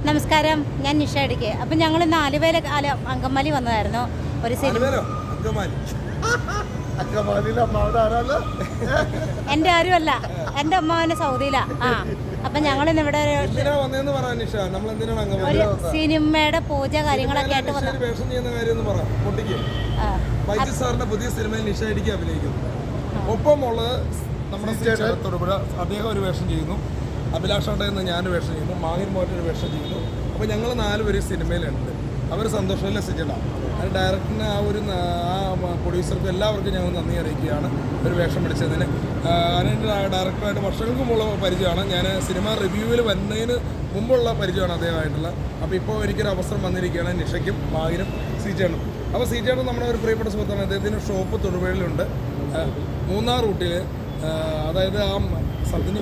നമസ്കാരം, ഞാൻ നിഷ ഇടുക്കി. അപ്പം ഞങ്ങൾ ഇന്ന് ആലുവയിലെ അങ്കമാലി വന്നതായിരുന്നു ഒരു സിനിമ. എൻ്റെ ആരുമല്ല, എൻ്റെ അമ്മാവൻ്റെ സൗദിയിലാ. അപ്പം ഞങ്ങളിന്ന് ഇവിടെ ഒരു സിനിമയുടെ പൂജ കാര്യങ്ങളൊക്കെ ആയിട്ട് വന്നു. പുതിയ സിനിമയിൽ നിഷ ഇടുക്കി അഭിനയിക്കുന്നു. ഒപ്പമുള്ളത് നമ്മുടെ തൊടുപുഴ, അദ്ദേഹം ഒരു വേഷം ചെയ്യുന്നു. അഭിലാഷോട്ടെ എന്ന് ഞാൻ വേഷം ചെയ്യുന്നു. മാഹിർ മോഹൻ ഒരു വേഷം ചെയ്യുന്നു. അപ്പോൾ ഞങ്ങൾ 4 പേര് സിനിമയിലുണ്ട്. അവർ സന്തോഷമല്ല സിജഡാണ്. അത് ഡയറക്ടറിന് പ്രൊഡ്യൂസർക്കും എല്ലാവർക്കും ഞങ്ങൾ നന്ദി അറിയിക്കുകയാണ് ഒരു വേഷം പിടിച്ചതിന്. അതിൻ്റെ ഡയറക്ടറായിട്ട് വർഷങ്ങൾക്ക് മുമ്പുള്ള പരിചയമാണ്. ഞാൻ സിനിമ റിവ്യൂവിൽ വരുന്നതിന് മുമ്പുള്ള പരിചയമാണ് അദ്ദേഹമായിട്ടുള്ള. അപ്പോൾ ഇപ്പോൾ എനിക്കൊരു അവസരം വന്നിരിക്കുകയാണ് നിഷയ്ക്കും മാഹിരും സീജേണും. അപ്പോൾ സീജേണും നമ്മുടെ ഒരു പ്രിയപ്പെട്ട സുഹൃത്താണ്. അദ്ദേഹത്തിന് ഷോപ്പ് തൊടുപുഴയിലുണ്ട്. മൂന്നാർ റൂട്ടിൽ, അതായത് ആ സ്ഥലത്തിന്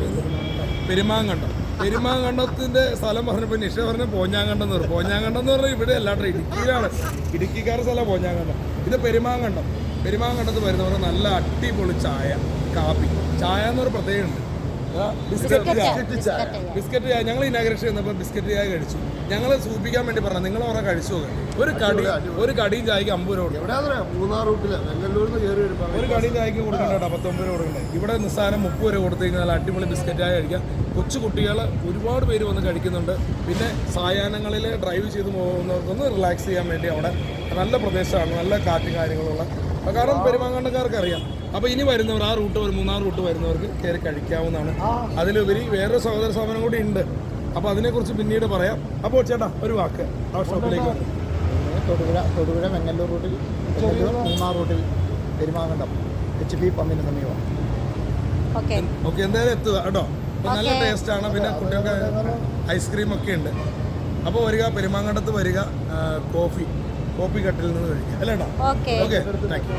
പെരുമാങ്കണ്ടത്തിൻ്റെ സ്ഥലം പറഞ്ഞപ്പോൾ നിഷ പറഞ്ഞ പോഞ്ഞാങ്കണ്ടം എന്ന് പറയും. പോഞ്ഞാങ്കണ്ടം എന്ന് പറഞ്ഞാൽ ഇവിടെ അല്ലാണ്ട് ഇടുക്കിയിലാണ്. ഇടുക്കിക്കാരുടെ സ്ഥലം പോഞ്ഞാങ്കണ്ടം. ഇത് പെരുമാങ്കണ്ടത്ത് വരുന്നവർ നല്ല അടിപൊളി ചായ, കാപ്പി. ചായ എന്നൊരു പ്രത്യേകമുണ്ട്. ബിസ്ക്കറ്റ് ചായ ഞങ്ങൾ ഇനാഗ്രേഷൻ ചെയ്യുന്നപ്പോൾ ബിസ്ക്കറ്റ് ചായ കഴിച്ചു. ഞങ്ങൾ സൂപ്പിക്കാൻ വേണ്ടി പറഞ്ഞു, നിങ്ങൾ പറഞ്ഞാൽ കഴിച്ചു നോക്കാം. ഒരു കടിയും ചായക്ക് 50 രൂപ ഒരു കടിയും ചായക്ക് കൊടുക്കണ്ട, 59 രൂപ കൊടുക്കണ്ടേ. ഇവിടെ നിസ്സാരം 30 രൂപ കൊടുത്തു കഴിഞ്ഞാൽ അടിപൊളി ബിസ്ക്കറ്റ് ചായ കഴിക്കാം. കൊച്ചു കുട്ടികൾ ഒരുപാട് പേര് വന്ന് കഴിക്കുന്നുണ്ട്. പിന്നെ സായാഹ്നങ്ങളിൽ ഡ്രൈവ് ചെയ്ത് പോകുന്നവർക്കൊന്ന് റിലാക്സ് ചെയ്യാൻ വേണ്ടി അവിടെ നല്ല പ്രദേശമാണ്, നല്ല കാറ്റും കാര്യങ്ങളുള്ള. കാരണം പെരുമാങ്കണ്ടക്കാർക്ക് അറിയാം. അപ്പോൾ ഇനി വരുന്നവർ ആ റൂട്ട്, ഒരു 3 റൂട്ട് വരുന്നവർക്ക് കയറി കഴിക്കാവുന്നതാണ്. അതിലുപരി വേറൊരു സഹോദര സ്ഥാപനം കൂടി ഉണ്ട്. അപ്പോൾ അതിനെക്കുറിച്ച് പിന്നീട് പറയാം. അപ്പോൾ ചേട്ടാ ഒരു വാക്ക് ആ ഷോപ്പിലേക്ക് വന്നു. തൊടുപുഴ വെങ്ങല്ലൂർ റൂട്ടിൽ, 3 റൂട്ടിൽ പെരുമാങ്കണ്ടം HP പമ്പിന് സമീപം. ഓക്കെ, എന്തായാലും എത്തുക കേട്ടോ. അപ്പോൾ നല്ല ടേസ്റ്റാണ്. പിന്നെ കുട്ടികൾക്ക് ഐസ്ക്രീം ഒക്കെ ഉണ്ട്. അപ്പോൾ വരിക, പെരുമാങ്കണ്ടത്ത് വരിക, കോഫി കട്ടിൽ നിന്ന് കഴിക്കുക അല്ലേ? Okay, thank you.